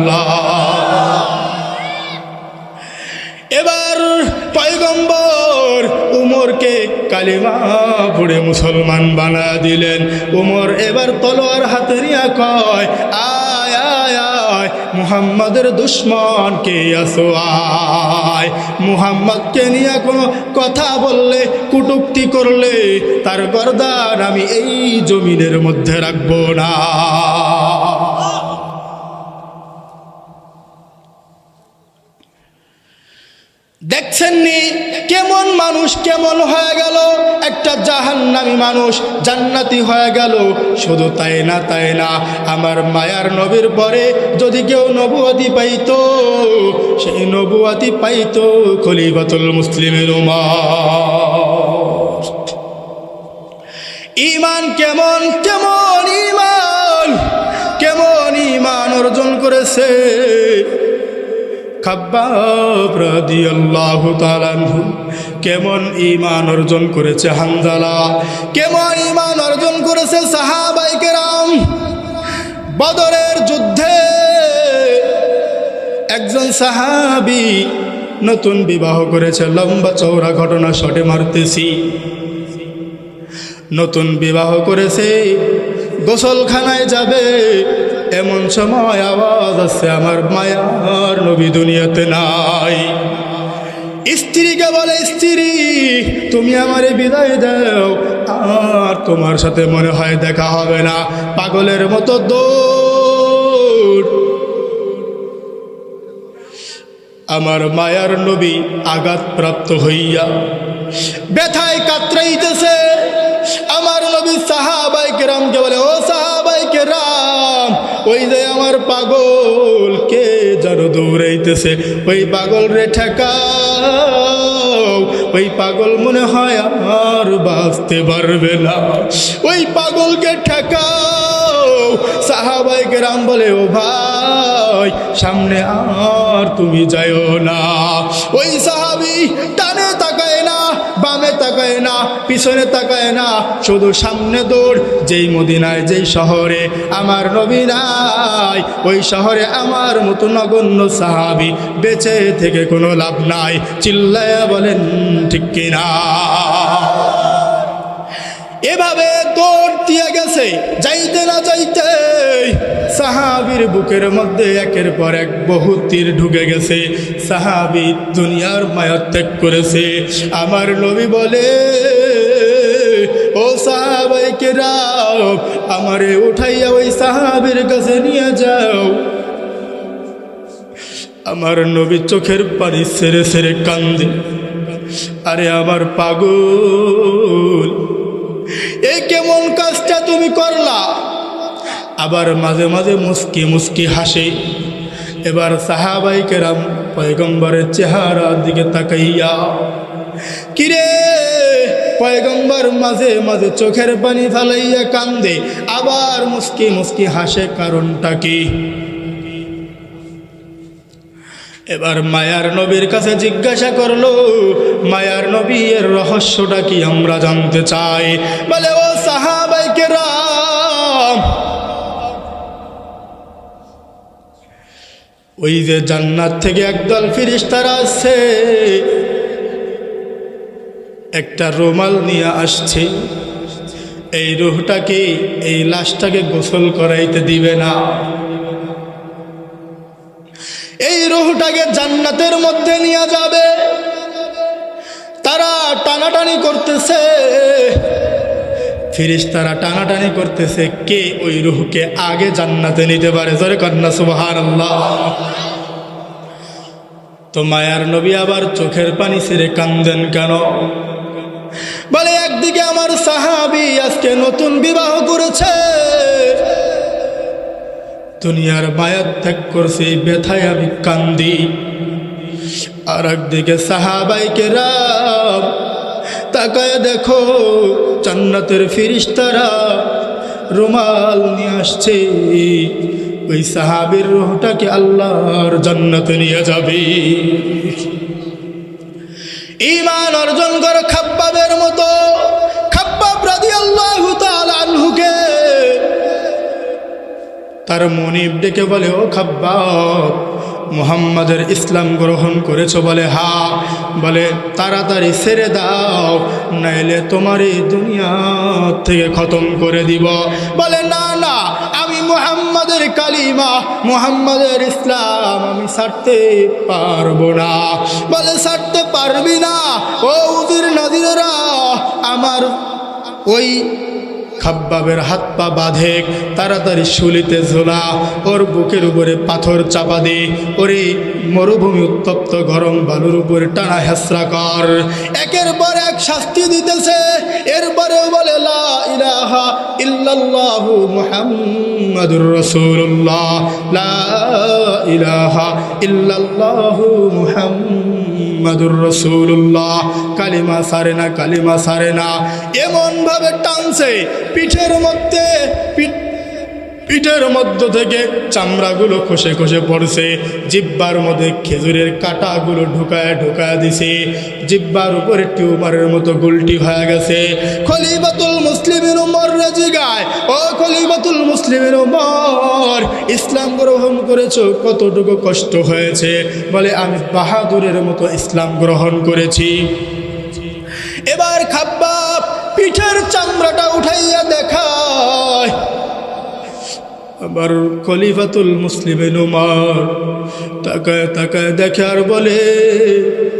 সুবহানাল্লাহ। এবার পয়গম্বর উমরকে কালিমা পড়ে মুসলমান বানা দিলেন। উমর এবার তলোয়ার হাতে নিয়ে কয়, আয় আয় আয় মুহাম্মাদের দুশ্মন কে আসো আয়। মুহাম্মদকে নিয়ে কোনো কথা বললে, কটূক্তি করলে তার গর্দান আমি এই জমিনের মধ্যে রাখবো না। দেখছেননি কেমন মানুষ কেমন হয়ে গেল, একটা জাহান্নামী মানুষ জান্নাতি হয়ে গেল। শুধু তাই না, আমার মায়ার নবীর পরে যদি কেউ নবুয়তি পাইতো, সেই নবুয়তি পাইতো খলিফাতুল মুসলিমের উমর। ঈমান কেমন কেমন ঈমান, কেমন ঈমান অর্জন করেছে খাব্বাব রাদিয়াল্লাহু তাআলা আনহু, কেমন ঈমান অর্জন করেছে হানজালা, কেমন ঈমান অর্জন করেছে সাহাবায়ে কেরাম। বদরের যুদ্ধে একজন সাহাবী নতুন বিবাহ করেছে, লম্বা চওড়া ঘটনা শর্টে মারতেছি। নতুন বিবাহ করেছে, গোসলখানায় যাবে, এমন সময় আওয়াজ আসছে আমার মায়ার নবী দুনিয়াতে নাই। স্ত্রীকে বলে, স্ত্রী তুমি আমারে বিদায় দাও, আর তোমার সাথে মনে হয় দেখা হবে না। পাগলের মতো দৌড়। আমার মায়ার নবী আঘাতপ্রাপ্ত হইয়া ব্যথায় কাতরাইতেছে। আমার নবী সাহাবায়ে কেরামকে বলে, ও সাহাবায়ে কেরাম, ওই যে আমার পাগল কে যেন দৌড়াইতেছে, ওই পাগল রে ঠেকাও, ওই পাগল মনে হয় আর বাঁচতে পারবে না, ওই পাগলকে ঠেকাও। সাহাবায়ে কেরাম বলে, ও ভাই সামনে আর তুমি যাইও না। ওই সাহাবী ডানে তাকায় না, বামে তাকায় না, পিছনে তাকায় না, শুধু সামনে দৌড়। যেই মদিনায়, যেই শহরে আমার নবী নাই, ওই শহরে আমার মতো নগণ্য সাহাবী বেঁচে থেকে কোনো লাভ নাই। চিল্লায়া বলেন ঠিক কিনা? এভাবে দৌড় দিয়ে গেছে, যাইতে না যাইতে সাহাবীর বুকের মধ্যে একের পর এক বহু তীর ঢুকে গেছে। সাহাবী দুনিয়ার মায়া ত্যাগ করেছে। আমার নবী বলে, ও সাহাবায়ে কেরাম, আমারে উঠাইয়া ওই সাহাবীর কাছে নিয়ে যাও। আমার নবী চোখের পানি ছেড়ে ছেড়ে কান্দে, আরে আমার পাগল, এই কেমন কাজটা তুমি করলা? আবার মাঝে মাঝে মুস্কি মুস্কি হাসে। এবার সাহাবায়ে কেরাম পয়গম্বরের চেহারার দিকে তাকাইয়া, কিরে পয়গম্বর মাঝে মাঝে চোখের পানি ফেলাইয়া কান্দে, আবার মুস্কি মুস্কি হাসে, কারণটা কি? এবার মায়ার নবীর কাছে জিজ্ঞাসা করলো, মায়ার নবী এর রহস্যটা কি আমরা জানতে চাই। বলে, ও সাহাবায়ে কেরাম, ওই যে জান্নাত থেকে একদল ফেরেশতারা আসছে, একটা রুমাল নিয়ে আসছে, এই রূহটাকে, এই লাশটাকে গোসল করাইতে দিবে না। এই রূহটাকে জান্নাতের মধ্যে নিয়ে যাবে। তারা টানাটানি করতেছে, ফেরেশতারা টানাটানি করতেছে, কে ওই রূহকে আগে জান্নাতে নিতে পারে। জোরে কন্যা সুবহানাল্লাহ। তো মায়ার নবী আবার চোখের পানি ছেড়ে কান্দেন কেন? বলে, একদিকে আমার সাহাবী আজকে নতুন বিবাহ করেছে, দুনিয়ার মায়া ত্যাগ করছে, ব্যথায় আমি কান্দি। আর একদিকে সাহাবায়ে কেরাম তাকায় দেখো, জান্নাতের ফেরেশতারা রুমাল নিয়ে আসছে, ওই সাহাবীর রূহটাকে আল্লাহর জান্নাতে নিয়ে যাবে। ঈমান অর্জন করে খাব্বাবের মতো, খাব্বাব রাদিয়াল্লাহু তাআলা আনহুকে তার মনিব ডেকে বলে, ও খাব্বাব, মুহাম্মাদের ইসলাম গ্রহণ করেছো? বলে হ্যাঁ। বলে তাড়াতাড়ি ছেড়ে দাও, নাইলে তোমার এই দুনিয়া থেকে খতম করে দিব। বলে না না, আমি মুহাম্মাদের কালিমা, মুহাম্মাদের ইসলাম আমি ছাড়তে পারবো না। বলে ছাড়তে পারবি না? ও উজির নাদিরেরা, আমার ওই খাব্বাবের হাত পা বাঁধে, তাড়াতাড়ি শুলিতে ঝোলা, ওর বুকের উপরে পাথর চাপা দে, ওরে মরুভূমি উত্তপ্ত গরম বালুর উপরে টানা হেসরা কর। একের পর এক শাস্তি দিতেছে। এরপরেও বলে লা ইলাহা ইল্লাল্লাহু মুহাম্মাদুর রাসূলুল্লাহ, লা ইলাহা ইল্লাল্লাহু মুহাম্মাদুর রাসূলুল্লাহ। কালিমা সারে না, কালিমা সারে না। এমন ভাবে টানছে পিঠের মধ্য থেকে চামড়াগুলো খসে খসে পড়ছে। জিব্বার মধ্যে খেজুরের কাঁটাগুলো ঢুকায় ঢুকায় দিছে। জিব্বার উপরে টিউমারের মতো গুলটি হয়ে গেছে। খলিফাতুল মুসলিমিন উমর রাজি গায়, ও খলিফাতুল মুসলিমিন উমর, ইসলাম গ্রহণ করেছো, কতটুকু কষ্ট হয়েছে? বলে আমি বাহাদুরের মতো ইসলাম গ্রহণ করেছি। এবার খাব্বাব পিঠের চামড়াটা উঠাইয়া দেখায়। আবার খলিফাতুল মুসলিমিন উমর তাকায় তাকায় দেখে আর বলে,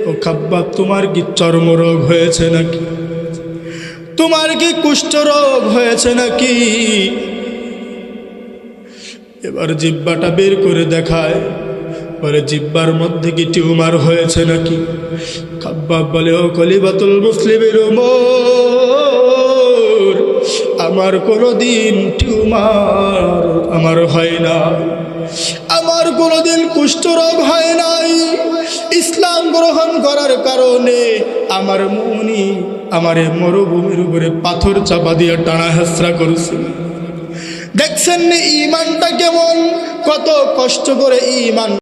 ও খাব্বাব, তোমার কি চর্মরোগ হয়েছে নাকি? তোমার কি কুষ্ঠরোগ হয়েছে নাকি? এবার জিব্বাটা বের করে দেখায়, বলে জিব্বার মধ্যে কি টিউমার হয়েছে নাকি? খাব্বাব বলে, ও খলিফাতুল মুসলিমিন উমর, আমার কোনোদিন টিউমার আমার হয় না, আমার কোনোদিন কুষ্ঠরোগ হয় নাই। ইসলাম গ্রহণ করার কারণে আমার মুনি আমার মরুভূমির উপরে পাথর চাপা দিয়ে টানা হেসরা করছে। দেখছেন ইমানটা কেমন, কত কষ্ট করে ইমান